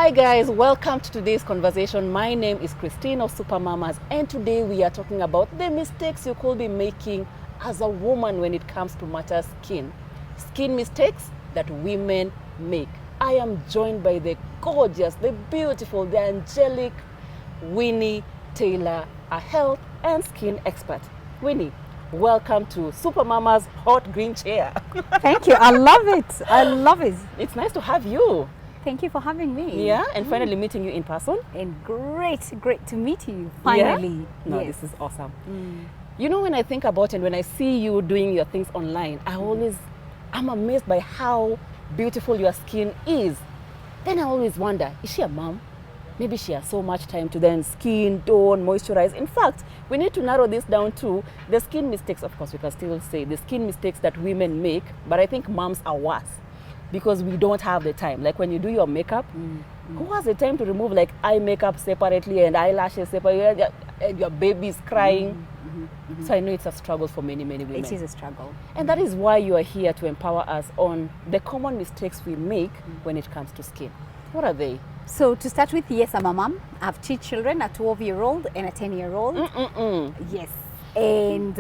Hi guys, welcome to today's conversation. My name is Christine of Super Mamas, and today we are talking about the mistakes you could be making as a woman when it comes to matter skin. Skin mistakes that women make. I am joined by the gorgeous, the beautiful, the angelic Winnie Taylor, a health and skin expert. Winnie, welcome to Super Mama's hot green chair. Thank you. I love it. I love it. It's nice to have you. Thank you for having me. Yeah, and finally meeting you in person. And great to meet you finally. Yeah? No, yes. this is awesome. You know, when I think about it and when I see you doing your things online, I'm amazed by how beautiful your skin is. Then I always wonder, is she a mom? Maybe she has so much time to then skin, tone, moisturize. In fact, we need to narrow this down to the skin mistakes. Of course, we can still say the skin mistakes that women make, but I think moms are worse because we don't have the time. Like when you do your makeup, who has the time to remove like eye makeup separately and eyelashes separately and your baby's crying? So I know it's a struggle for many women. It is a struggle. And that is why you are here to empower us on the common mistakes we make when it comes to skin. What are they? So to start with, yes, I'm a mom. I have 2 children, a 12-year-old and a 10-year-old. Yes. And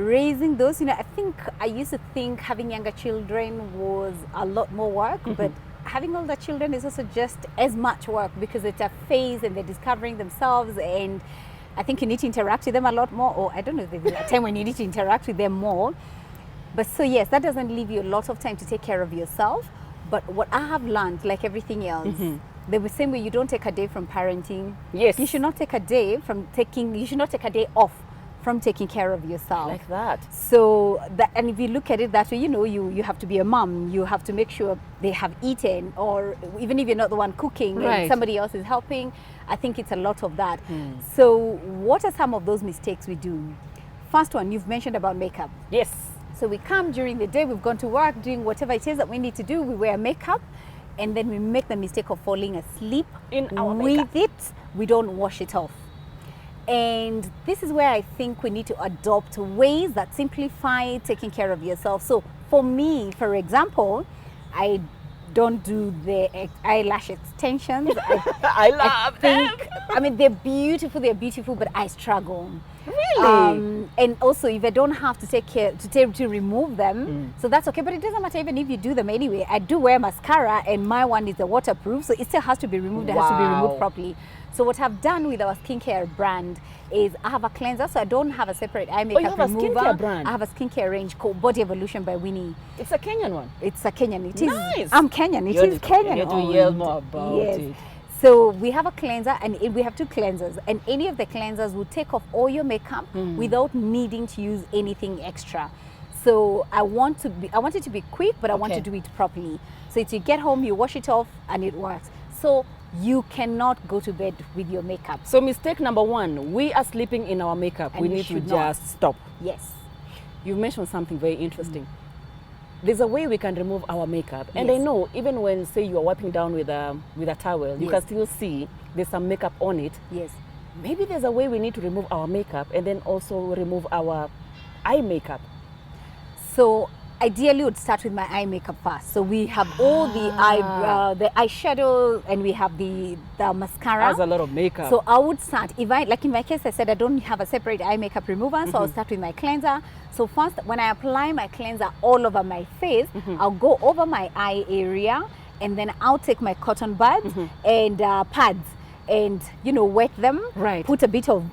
raising those, I think I used to think having younger children was a lot more work, but having older children is also just as much work because it's a phase and they're discovering themselves, and I think you need to interact with them a lot more, or I don't know if there's a time when you need to interact with them more. But so yes, that doesn't leave you a lot of time to take care of yourself. But what I have learned, like everything else, the same way you don't take a day from parenting. Yes. You should not take a day you should not take a day off from taking care of yourself. Like that. So and if you look at it that way, you have to be a mom. You have to make sure they have eaten, or even if you're not the one cooking and somebody else is helping, I think it's a lot of that. So what are some of those mistakes we do? First one, you've mentioned about makeup. Yes. So we come during the day, we've gone to work, doing whatever it is that we need to do, we wear makeup, and then we make the mistake of falling asleep in our makeup. With it, we don't wash it off. And this is where I think we need to adopt ways that simplify taking care of yourself. So for me, for example, I don't do the eyelash extensions. I love them. I mean, they're beautiful, but I struggle. Really? And also, if I don't have to take care to remove them, so that's okay. But it doesn't matter even if you do them anyway. I do wear mascara, and my one is a waterproof, so it still has to be removed. It has to be removed properly. So what I've done with our skincare brand is I have a cleanser, so I don't have a separate eye makeup you have remover. A skincare brand? I have a skincare range called Body Evolution by Winnie. It's a Kenyan one. It's a Kenyan. It is. Nice. I'm Kenyan. It is Kenyan. You need to yell more about it. So we have a cleanser, and we have 2 cleansers, and any of the cleansers will take off all your makeup without needing to use anything extra. So I want it to be quick, but I want to do it properly. So it's you get home, you wash it off, and it works. So you cannot go to bed with your makeup. So mistake number 1, we are sleeping in our makeup. And we need to just stop. Yes. You mentioned something very interesting. There's a way we can remove our makeup. And I know even when, say, you are wiping down with a towel, you can still see there's some makeup on it. Yes. Maybe there's a way we need to remove our makeup and then also remove our eye makeup. So ideally, would start with my eye makeup first. So we have all the eyeshadow, and we have the mascara. That's a lot of makeup. So I would start, in my case, I said I don't have a separate eye makeup remover, so I'll start with my cleanser. So first, when I apply my cleanser all over my face, I'll go over my eye area, and then I'll take my cotton buds and pads and wet them. Right. Put a bit of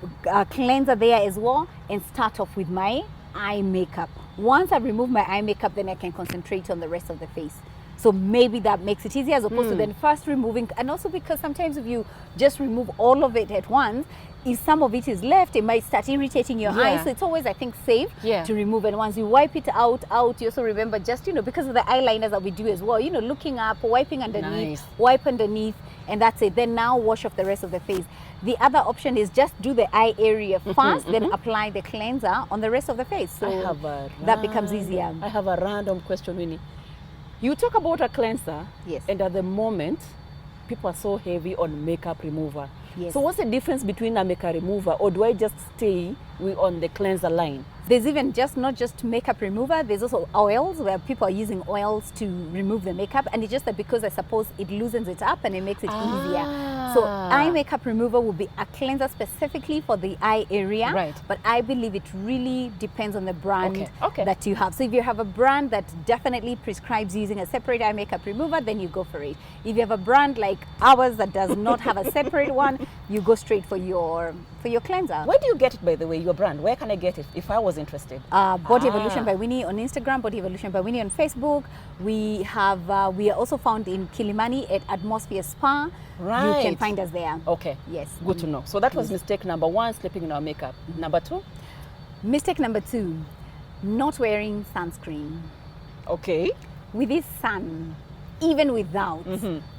cleanser there as well, and start off with my eye makeup. Once I remove my eye makeup, then I can concentrate on the rest of the face. So maybe that makes it easier as opposed to then first removing. And also because sometimes if you just remove all of it at once, if some of it is left, it might start irritating your eyes. So it's always, I think, safe to remove. And once you wipe it out, you also remember just, because of the eyeliners that we do as well, looking up, wiping underneath, wipe underneath, and that's it. Then now wash off the rest of the face. The other option is just do the eye area first, then apply the cleanser on the rest of the face. So that becomes easier. I have a random question, Winnie. You talk about a cleanser, and at the moment, people are so heavy on makeup remover. So what's the difference between a makeup remover, or do I just stay we on the cleanser line? There's even not just makeup remover, there's also oils where people are using oils to remove the makeup, and it's just that because I suppose it loosens it up and it makes it easier. So eye makeup remover will be a cleanser specifically for the eye area, Right. but I believe it really depends on the brand Okay. that you have. So if you have a brand that definitely prescribes using a separate eye makeup remover, then you go for it. If you have a brand like ours that does not have a separate one, you go straight for your cleanser. Where do you get it, by the way, your brand? Where can I get it if I was interested? Body Evolution by Winnie on Instagram, Body Evolution by Winnie on Facebook. We have we are also found in Kilimani at Atmosphere Spa. Right. You can find us there. Okay. Yes. Good to know. So that was mistake number 1, sleeping in our makeup. Number 2? Mistake number 2, not wearing sunscreen. Okay. With this sun, even without,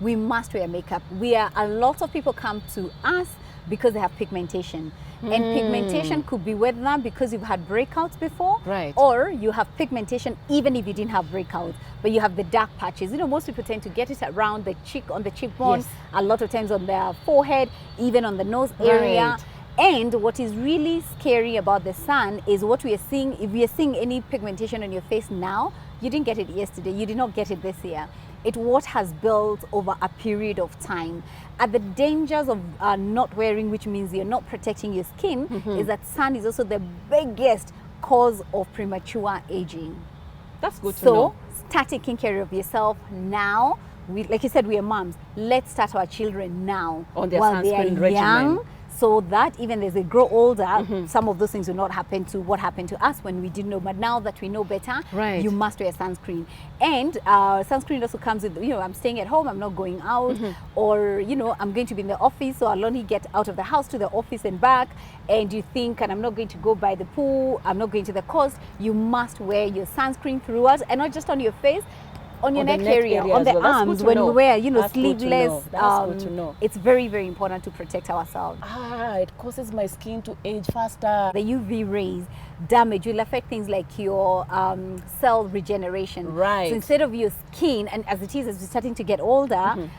we must wear makeup. A lot of people come to us because they have pigmentation. And pigmentation could be whether because you've had breakouts before, Right. or you have pigmentation even if you didn't have breakouts, but you have the dark patches. You know, most people tend to get it around the cheek, on the cheekbone, Yes. a lot of times on their forehead, even on the nose area. Right. And what is really scary about the sun is what we are seeing. If we are seeing any pigmentation on your face now, you didn't get it yesterday, you did not get it this year. It's what has built over a period of time. And the dangers of not wearing, which means you're not protecting your skin, is that sun is also the biggest cause of premature aging. That's good to know. So start taking care of yourself now. Like you said, we are moms. Let's start our children now On their while they are sunscreen regimen. young, so that even as they grow older, some of those things will not happen to what happened to us when we didn't know. But now that we know better, Right. you must wear sunscreen. And sunscreen also comes with, I'm staying at home, I'm not going out, or, I'm going to be in the office, so I'll only get out of the house to the office and back. And you think, and I'm not going to go by the pool, I'm not going to the coast. You must wear your sunscreen throughout, and not just on your face, on your neck area, on as the well. That's good arms, to when know. we wear, That's good to sleeveless. know. That's good to know. It's very, very important to protect ourselves. It causes my skin to age faster. The UV rays damage will affect things like your cell regeneration. Right. So instead of your skin, and as it is, as we're starting to get older,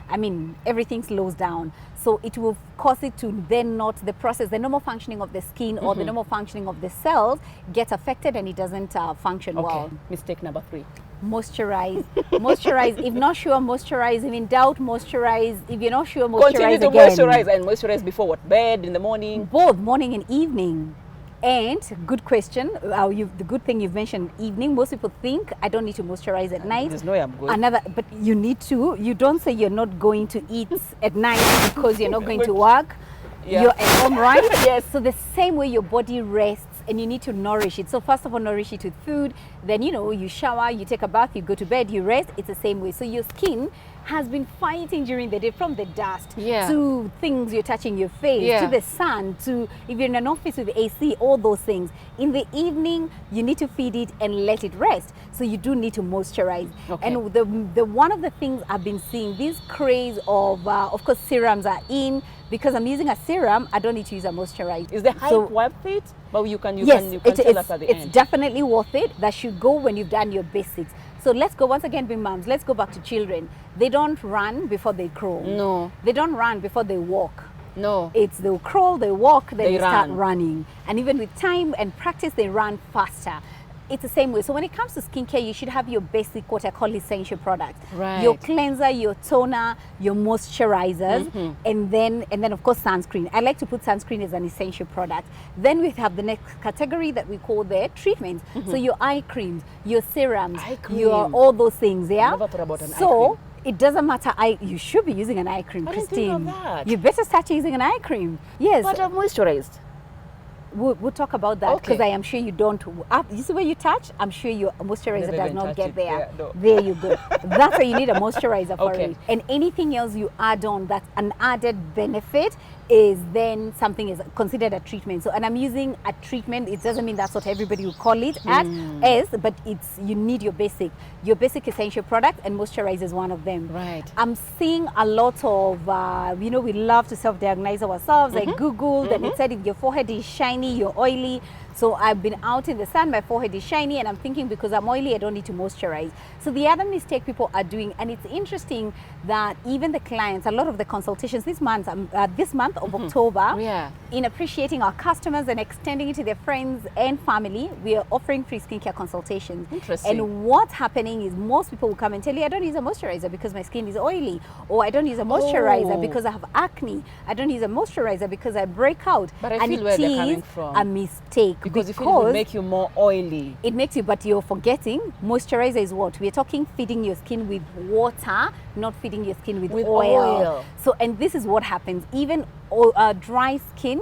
everything slows down. So it will cause it to then not, the normal functioning of the skin or the normal functioning of the cells gets affected, and it doesn't function well. Mistake number 3. Moisturize. Moisturize. If not sure, moisturize. If in doubt, moisturize. If you're not sure, moisturize Continue to again. moisturize, and moisturize before what? Bed, in the morning? Both morning and evening. And good question. The good thing you've mentioned evening. Most people think I don't need to moisturize at night. There's no way I'm good. But you need to. You don't say you're not going to eat at night because you're not going to work. Yeah. You're at home, right? Yes. So the same way your body rests, and you need to nourish it. So first of all, nourish it with food. Then, you shower, you take a bath, you go to bed, you rest. It's the same way. So your skin has been fighting during the day, from the dust to things you're touching your face, to the sun, to if you're in an office with AC, all those things. In the evening, you need to feed it and let it rest. So you do need to moisturize. Okay. And the one of the things I've been seeing, this craze of course, serums are in. Because I'm using a serum, I don't need to use a moisturizer. Is the hype worth it? But you can yes, tell us at the end. It's definitely worth it. That should go when you've done your basics. So let's go, once again, big moms, let's go back to children. They don't run before they crawl. No. They don't run before they walk. No. It's they'll crawl, they walk, then they start run. running. And even with time and practice, they run faster. It's the same way. So when it comes to skincare, you should have your basic, what I call essential products. Right. Your cleanser, your toner, your moisturizers, and then of course sunscreen. I like to put sunscreen as an essential product. Then we have the next category that we call the treatments. So your eye creams, your serums, your all those things. Yeah. I never thought about an eye so cream. it doesn't matter. You should be using an eye cream, I didn't Christine. think of that. You better start using an eye cream. Yes. But I've moisturized. We'll talk about that, because Okay. I am sure you don't. You see where you touch? I'm sure your moisturizer Never does even not touch get it. there. Yeah, no. There you go. That's why you need a moisturizer for Okay. it. And anything else you add on that's an added benefit is then something is considered a treatment. So, and I'm using a treatment. It doesn't mean that's what everybody will call it as, but you need your basic essential product, and moisturizer is one of them. Right. I'm seeing a lot of, we love to self-diagnose ourselves. I Googled and it said if your forehead is shiny, you're oily. So I've been out in the sun, my forehead is shiny, and I'm thinking because I'm oily, I don't need to moisturize. So the other mistake people are doing, and it's interesting that even the clients, a lot of the consultations this month of October, Yeah. in appreciating our customers and extending it to their friends and family, we are offering free skincare consultations. Interesting. And what's happening is most people will come and tell you, I don't use a moisturizer because my skin is oily, or I don't use a moisturizer Oh. because I have acne. I don't use a moisturizer because I break out. But I and feel it where they're is coming from. a mistake Because you feel it will make you more oily. it makes you, but you're forgetting moisturizer is what? We're talking feeding your skin with water, not feeding your skin with oil. So, and this is what happens. Even dry skin,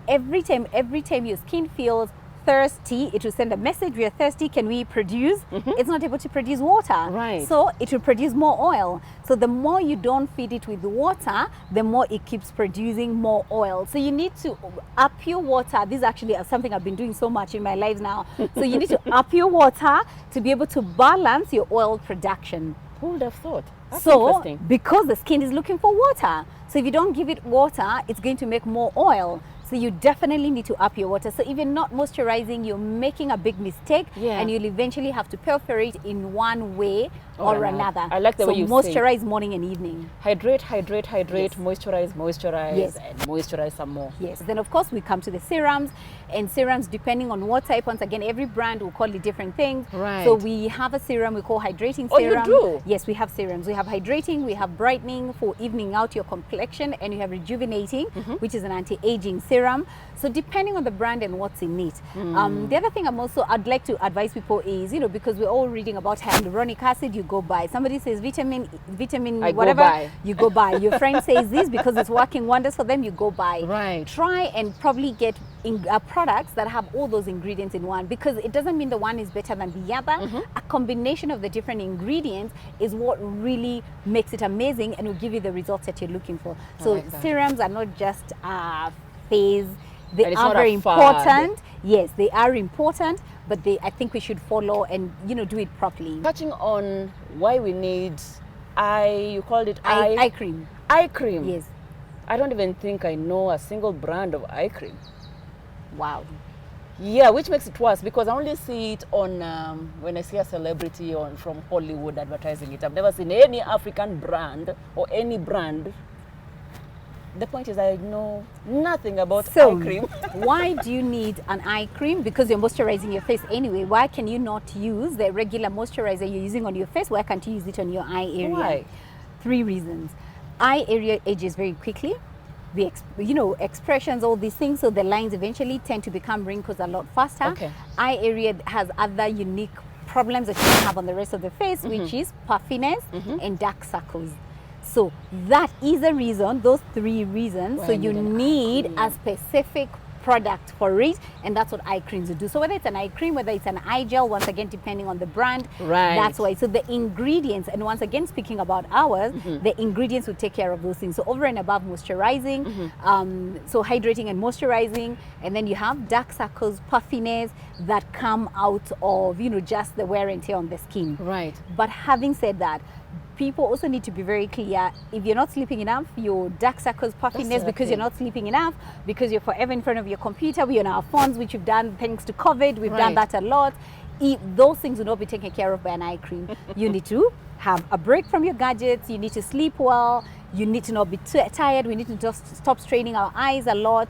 every time your skin feels thirsty, it will send a message, we are thirsty, can we produce? It's not able to produce water. Right. So it will produce more oil. So the more you don't feed it with water, the more it keeps producing more oil. So you need to up your water. This is actually something I've been doing so much in my life now. So you need to up your water to be able to balance your oil production. Who would have thought? That's So interesting. because the skin is looking for water, so if you don't give it water, it's going to make more oil. So you definitely need to up your water. So if you're not moisturizing, you're making a big mistake, Yeah. and you'll eventually have to perforate in one way or another. I like the so way you say. moisturize morning and evening. Hydrate, hydrate, hydrate, Yes. moisturize, Yes. and moisturize some more. Yes. Then of course we come to the serums, and serums depending on what type. Once again, every brand will call it different things. Right. So we have a serum we call hydrating Oh, you serum. do? Yes, we have serums. We have hydrating, we have brightening for evening out your complexion, and you have rejuvenating, which is an anti-aging serum. So depending on the brand and what's in it. The other thing I'd like to advise people is, because we're all reading about hyaluronic acid, you go buy. Somebody says vitamin I go whatever, buy. you go buy. Your friend says this because it's working wonders for them, you go buy. Right. Try and probably get products that have all those ingredients in one, because it doesn't mean the one is better than the other. A combination of the different ingredients is what really makes it amazing and will give you the results that you're looking for. So like that. serums are not just a phase. They And it's are not a very fad. important. Yes, they are important, but I think we should follow and do it properly. Touching on why we need you called it Eye cream. eye cream. Yes. I don't even think I know a single brand of eye cream. Wow. Yeah, which makes it worse because I only see it on when I see a celebrity from Hollywood advertising it. I've never seen any African brand or any brand. The point is I know nothing about eye cream. Why do you need an eye cream? Because you're moisturizing your face anyway. Why can you not use the regular moisturizer you're using on your face? Why can't you use it on your eye area? Why? 3 reasons. Eye area ages very quickly. Expressions, all these things, so the lines eventually tend to become wrinkles a lot faster. Okay. Eye area has other unique problems that you don't have on the rest of the face, which is puffiness and dark circles. So that is a reason, those 3 reasons. Well, So I you need an eye need cream. a specific product for it, and that's what eye creams will do. So whether it's an eye cream, whether it's an eye gel, once again depending on the brand, Right. that's why. So the ingredients, and once again speaking about ours, the ingredients will take care of those things. So over and above moisturizing, so hydrating and moisturizing, and then you have dark circles, puffiness that come out of just the wear and tear on the skin. Right. But having said that, people also need to be very clear. If you're not sleeping enough, your dark circles, puffiness, the because you're thing. not sleeping enough, because you're forever in front of your computer, we're on our phones, which we've done thanks to COVID, we've done Right. that a lot. Those things will not be taken care of by an eye cream. You need to have a break from your gadgets, you need to sleep well, you need to not be too tired, we need to just stop straining our eyes a lot,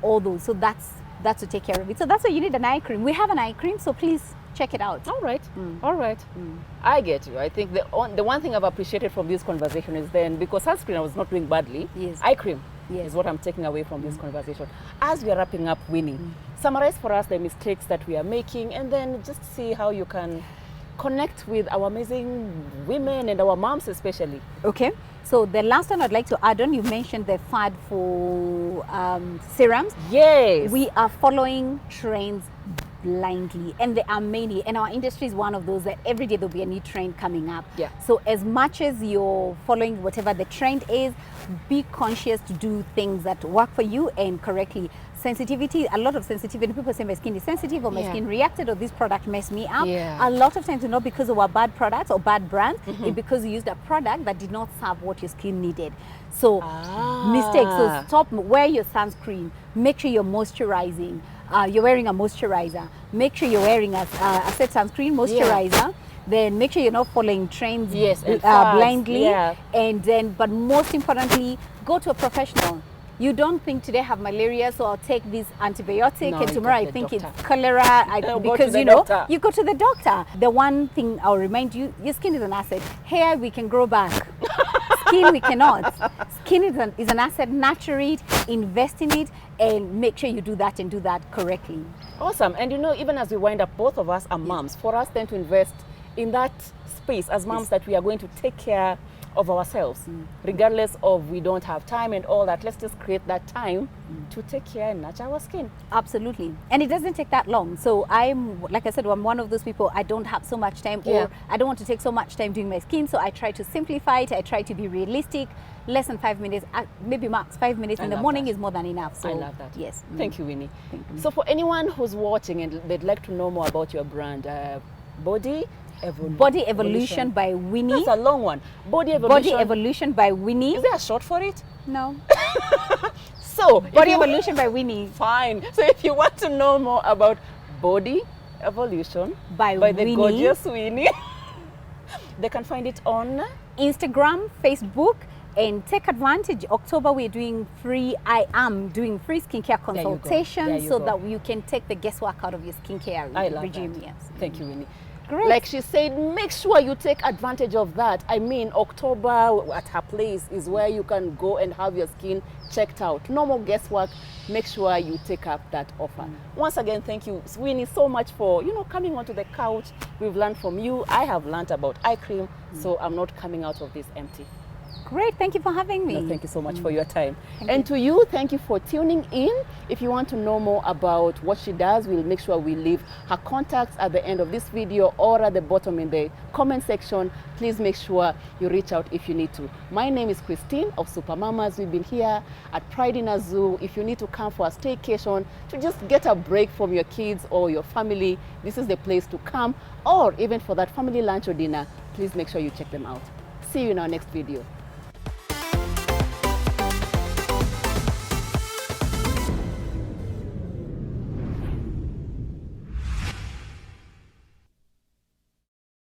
all those. So that's to take care of it. So that's why you need an eye cream. We have an eye cream, so please check it out. All right. All right. I get you. I think the one thing I've appreciated from this conversation is then, because sunscreen I was not doing badly, Yes. eye cream Yes. is what I'm taking away from this conversation. As we are wrapping up, Winnie, summarize for us the mistakes that we are making, and then just see how you can connect with our amazing women and our moms especially. Okay, so the last one I'd like to add on, you mentioned the fad for serums. Yes. We are following trends blindly, and there are many, and our industry is one of those that every day there'll be a new trend coming up. Yeah. So as much as you're following whatever the trend is, be conscious to do things that work for you and correctly. Sensitivity, a lot of sensitivity, people say my skin is sensitive or my Yeah. skin reacted or this product messed me up. Yeah. A lot of times it's not because of our bad products or bad brands, it's because you used a product that did not serve what your skin needed. So mistakes, so stop, wear your sunscreen, make sure you're moisturizing. you're wearing a moisturizer. Make sure you're wearing a set sunscreen moisturizer. Then make sure you're not following trends blindly. And then, but most importantly, go to a professional. You don't think today I have malaria, so I'll take this antibiotic, and tomorrow I think it's cholera. Because you know, you go to the doctor. The one thing I'll remind you, your skin is an asset. Hair we can grow back. Skin we cannot. Skin is an asset. Nurture it, invest in it, and make sure you do that and do that correctly. Awesome. And you know, even as we wind up, both of us are moms. For us then to invest in that space as moms that we are going to take care of ourselves, regardless of we don't have time and all that. Let's just create that time to take care and nurture our skin. Absolutely. And it doesn't take that long. So I'm, like I said, I'm one of those people, I don't have so much time, or I don't want to take so much time doing my skin. So I try to simplify it. I try to be realistic. Less than 5 minutes, maybe max 5 minutes in the morning is more than enough. So I love that. Yes. Thank you, Winnie. Thank you. So for anyone who's watching and they'd like to know more about your brand, Body Evolution by Winnie. That's a long one. Body Evolution by Winnie. Is there a short for it? No. So Body Evolution by Winnie. Fine. So if you want to know more about Body Evolution by the gorgeous Winnie, they can find it on Instagram, Facebook, and take advantage. October we're doing free. I am doing free skincare consultation so that you can take the guesswork out of your skincare regime. That. Yes. Thank you, Winnie. Great. Like she said, make sure you take advantage of that. I mean, October at her place is where you can go and have your skin checked out. No more guesswork. Make sure you take up that offer. Once again, thank you, Winnie, so much for coming onto the couch. We've learned from you. I have learned about eye cream, so I'm not coming out of this empty. Great, thank you for having me. No, thank you so much for your time. And to you, thank you for tuning in. If you want to know more about what she does, we'll make sure we leave her contacts at the end of this video or at the bottom in the comment section. Please make sure you reach out if you need to. My name is Christine of Super Mamas. We've been here at Pride in a Zoo. If you need to come for a staycation to just get a break from your kids or your family, this is the place to come. Or even for that family lunch or dinner, please make sure you check them out. See you in our next video.